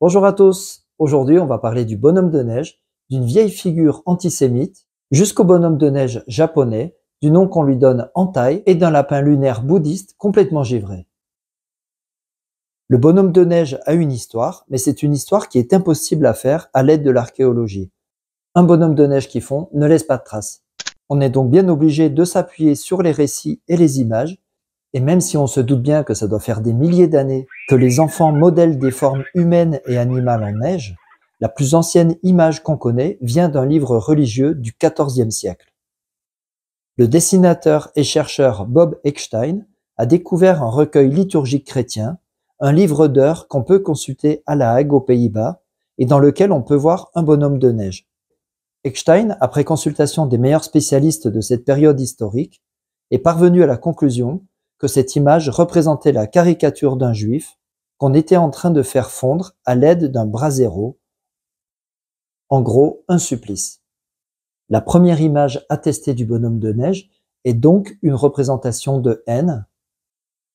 Bonjour à tous, aujourd'hui on va parler du bonhomme de neige, d'une vieille figure antisémite, jusqu'au bonhomme de neige japonais, du nom qu'on lui donne Hentai et d'un lapin lunaire bouddhiste complètement givré. Le bonhomme de neige a une histoire, mais c'est une histoire qui est impossible à faire à l'aide de l'archéologie. Un bonhomme de neige qui fond ne laisse pas de traces. On est donc bien obligé de s'appuyer sur les récits et les images, et même si on se doute bien que ça doit faire des milliers d'années que les enfants modèlent des formes humaines et animales en neige, la plus ancienne image qu'on connaît vient d'un livre religieux du XIVe siècle. Le dessinateur et chercheur Bob Eckstein a découvert un recueil liturgique chrétien, un livre d'heures qu'on peut consulter à La Hague aux Pays-Bas et dans lequel on peut voir un bonhomme de neige. Eckstein, après consultation des meilleurs spécialistes de cette période historique, est parvenu à la conclusion que cette image représentait la caricature d'un juif qu'on était en train de faire fondre à l'aide d'un brasero, en gros un supplice. La première image attestée du bonhomme de neige est donc une représentation de haine,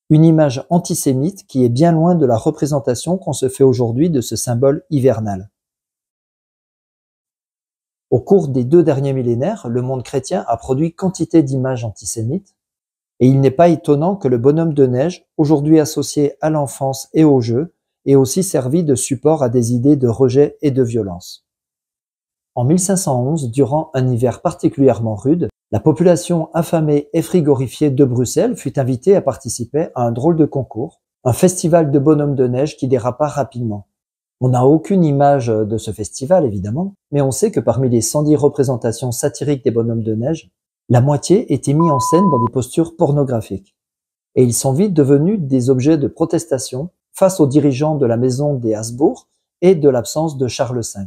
une image antisémite qui est bien loin de la représentation qu'on se fait aujourd'hui de ce symbole hivernal. Au cours des 2 derniers millénaires, le monde chrétien a produit quantité d'images antisémites, et il n'est pas étonnant que le bonhomme de neige, aujourd'hui associé à l'enfance et au jeu, ait aussi servi de support à des idées de rejet et de violence. En 1511, durant un hiver particulièrement rude, la population affamée et frigorifiée de Bruxelles fut invitée à participer à un drôle de concours, un festival de bonhommes de neige qui dérapa rapidement. On n'a aucune image de ce festival, évidemment, mais on sait que parmi les 110 représentations satiriques des bonhommes de neige, la moitié étaient mis en scène dans des postures pornographiques. Et ils sont vite devenus des objets de protestation face aux dirigeants de la maison des Habsbourg et de l'absence de Charles V.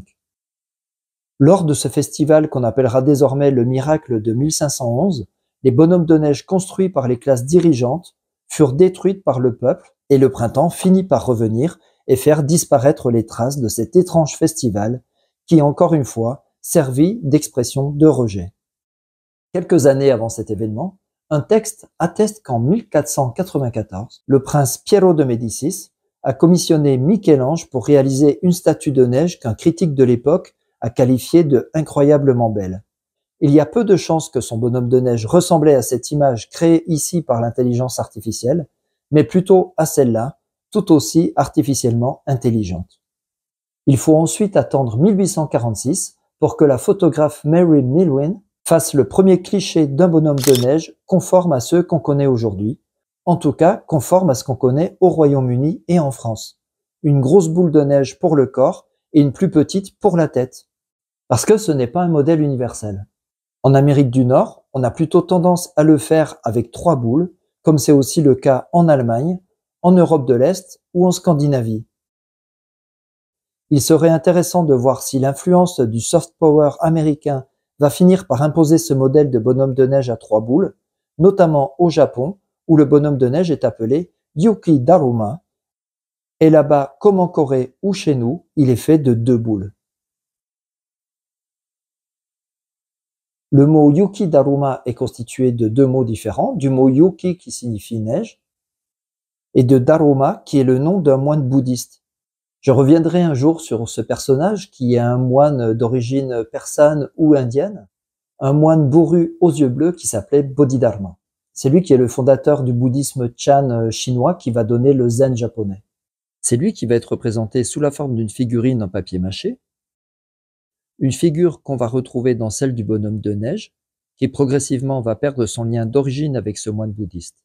Lors de ce festival qu'on appellera désormais le miracle de 1511, les bonhommes de neige construits par les classes dirigeantes furent détruits par le peuple et le printemps finit par revenir et faire disparaître les traces de cet étrange festival qui, encore une fois, servit d'expression de rejet. Quelques années avant cet événement, un texte atteste qu'en 1494, le prince Piero de Médicis a commissionné Michel-Ange pour réaliser une statue de neige qu'un critique de l'époque a qualifiée de incroyablement belle. Il y a peu de chances que son bonhomme de neige ressemblait à cette image créée ici par l'intelligence artificielle, mais plutôt à celle-là, tout aussi artificiellement intelligente. Il faut ensuite attendre 1846 pour que la photographe Mary Milwin fasse le premier cliché d'un bonhomme de neige conforme à ceux qu'on connaît aujourd'hui, en tout cas conforme à ce qu'on connaît au Royaume-Uni et en France. Une grosse boule de neige pour le corps et une plus petite pour la tête. Parce que ce n'est pas un modèle universel. En Amérique du Nord, on a plutôt tendance à le faire avec 3 boules, comme c'est aussi le cas en Allemagne, en Europe de l'Est ou en Scandinavie. Il serait intéressant de voir si l'influence du soft power américain va finir par imposer ce modèle de bonhomme de neige à 3 boules, notamment au Japon, où le bonhomme de neige est appelé Yuki Daruma, et là-bas, comme en Corée ou chez nous, il est fait de 2 boules. Le mot Yuki Daruma est constitué de 2 mots différents, du mot Yuki qui signifie neige, et de Daruma qui est le nom d'un moine bouddhiste. Je reviendrai un jour sur ce personnage qui est un moine d'origine persane ou indienne, un moine bourru aux yeux bleus qui s'appelait Bodhidharma. C'est lui qui est le fondateur du bouddhisme Chan chinois qui va donner le zen japonais. C'est lui qui va être représenté sous la forme d'une figurine en papier mâché, une figure qu'on va retrouver dans celle du bonhomme de neige, qui progressivement va perdre son lien d'origine avec ce moine bouddhiste.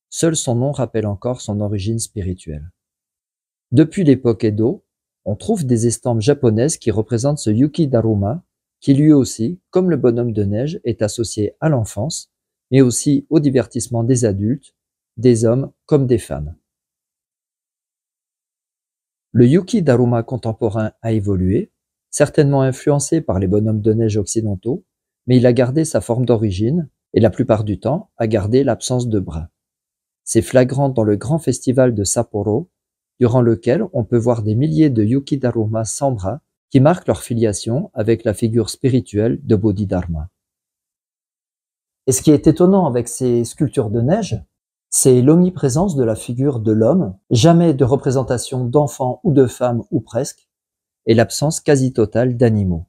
Seul son nom rappelle encore son origine spirituelle. Depuis l'époque Edo, on trouve des estampes japonaises qui représentent ce Yuki Daruma, qui lui aussi, comme le bonhomme de neige, est associé à l'enfance, mais aussi au divertissement des adultes, des hommes comme des femmes. Le Yuki Daruma contemporain a évolué, certainement influencé par les bonhommes de neige occidentaux, mais il a gardé sa forme d'origine et la plupart du temps a gardé l'absence de bras. C'est flagrant dans le grand festival de Sapporo, durant lequel on peut voir des milliers de Yuki Daruma sans bras qui marquent leur filiation avec la figure spirituelle de Bodhidharma. Et ce qui est étonnant avec ces sculptures de neige, c'est l'omniprésence de la figure de l'homme, jamais de représentation d'enfants ou de femmes ou presque, et l'absence quasi totale d'animaux.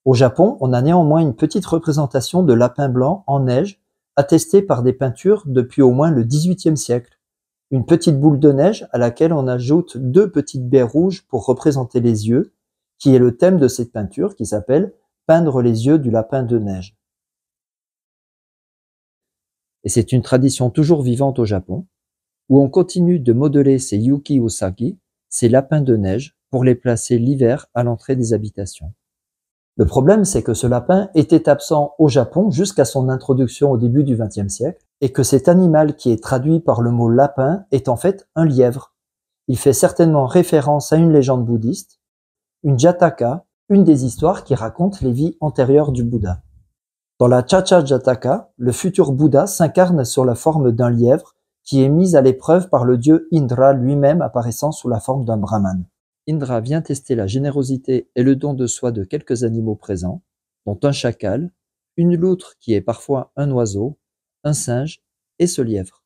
Au Japon, on a néanmoins une petite représentation de lapin blanc en neige, attestée par des peintures depuis au moins le XVIIIe siècle. Une petite boule de neige à laquelle on ajoute 2 petites baies rouges pour représenter les yeux, qui est le thème de cette peinture qui s'appelle « Peindre les yeux du lapin de neige ». Et c'est une tradition toujours vivante au Japon, où on continue de modeler ces Yuki Usagi, ces lapins de neige, pour les placer l'hiver à l'entrée des habitations. Le problème, c'est que ce lapin était absent au Japon jusqu'à son introduction au début du XXe siècle, et que cet animal qui est traduit par le mot lapin est en fait un lièvre. Il fait certainement référence à une légende bouddhiste, une Jataka, une des histoires qui racontent les vies antérieures du Bouddha. Dans la Chacha Jataka, le futur Bouddha s'incarne sur la forme d'un lièvre qui est mis à l'épreuve par le dieu Indra lui-même apparaissant sous la forme d'un brahman. Indra vient tester la générosité et le don de soi de quelques animaux présents, dont un chacal, une loutre qui est parfois un oiseau, un singe et ce lièvre.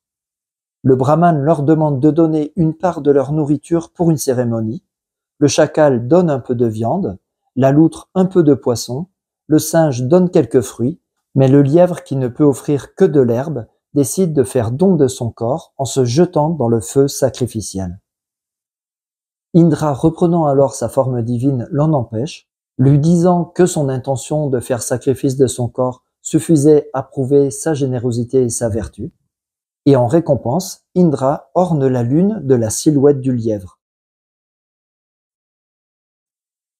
Le brahman leur demande de donner une part de leur nourriture pour une cérémonie. Le chacal donne un peu de viande, la loutre un peu de poisson, le singe donne quelques fruits, mais le lièvre qui ne peut offrir que de l'herbe décide de faire don de son corps en se jetant dans le feu sacrificiel. Indra, reprenant alors sa forme divine, l'en empêche, lui disant que son intention de faire sacrifice de son corps suffisait à prouver sa générosité et sa vertu. Et en récompense, Indra orne la lune de la silhouette du lièvre.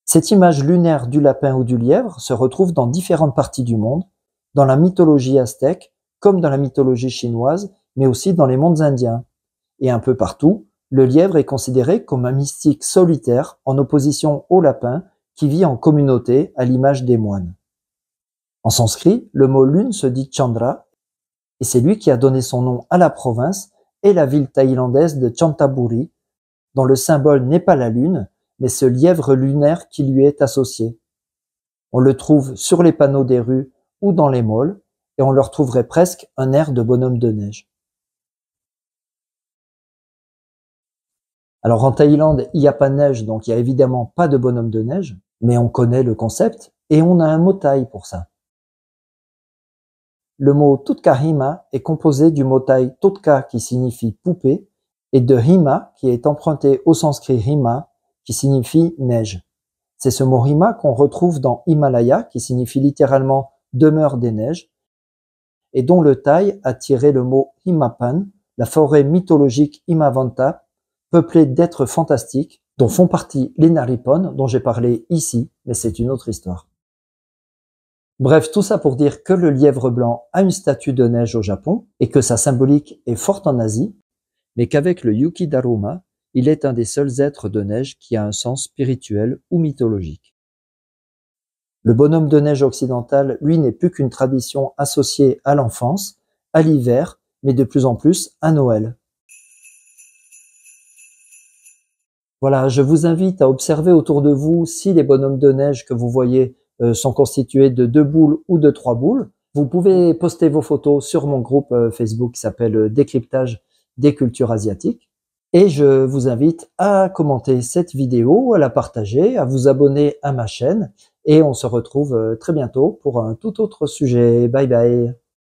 Cette image lunaire du lapin ou du lièvre se retrouve dans différentes parties du monde, dans la mythologie aztèque, comme dans la mythologie chinoise, mais aussi dans les mondes indiens. Et un peu partout, le lièvre est considéré comme un mystique solitaire en opposition au lapin qui vit en communauté à l'image des moines. En sanskrit, le mot lune se dit Chandra, et c'est lui qui a donné son nom à la province et la ville thaïlandaise de Chantaburi, dont le symbole n'est pas la lune, mais ce lièvre lunaire qui lui est associé. On le trouve sur les panneaux des rues ou dans les malls, et on leur trouverait presque un air de bonhomme de neige. Alors en Thaïlande, il n'y a pas de neige, donc il n'y a évidemment pas de bonhomme de neige, mais on connaît le concept et on a un mot thaï pour ça. Le mot Tutka Hima est composé du mot thaï Tutka qui signifie poupée et de Hima qui est emprunté au sanskrit Hima qui signifie neige. C'est ce mot Hima qu'on retrouve dans Himalaya qui signifie littéralement demeure des neiges et dont le thaï a tiré le mot Himapan, la forêt mythologique Himavanta, peuplée d'êtres fantastiques dont font partie les Naripones dont j'ai parlé ici, mais c'est une autre histoire. Bref, tout ça pour dire que le lièvre blanc a une statue de neige au Japon et que sa symbolique est forte en Asie, mais qu'avec le Yuki-Daruma, il est un des seuls êtres de neige qui a un sens spirituel ou mythologique. Le bonhomme de neige occidental, lui, n'est plus qu'une tradition associée à l'enfance, à l'hiver, mais de plus en plus à Noël. Voilà, je vous invite à observer autour de vous si les bonhommes de neige que vous voyez sont constitués de 2 boules ou de 3 boules. Vous pouvez poster vos photos sur mon groupe Facebook qui s'appelle Décryptage des cultures asiatiques. Et je vous invite à commenter cette vidéo, à la partager, à vous abonner à ma chaîne. Et on se retrouve très bientôt pour un tout autre sujet. Bye bye.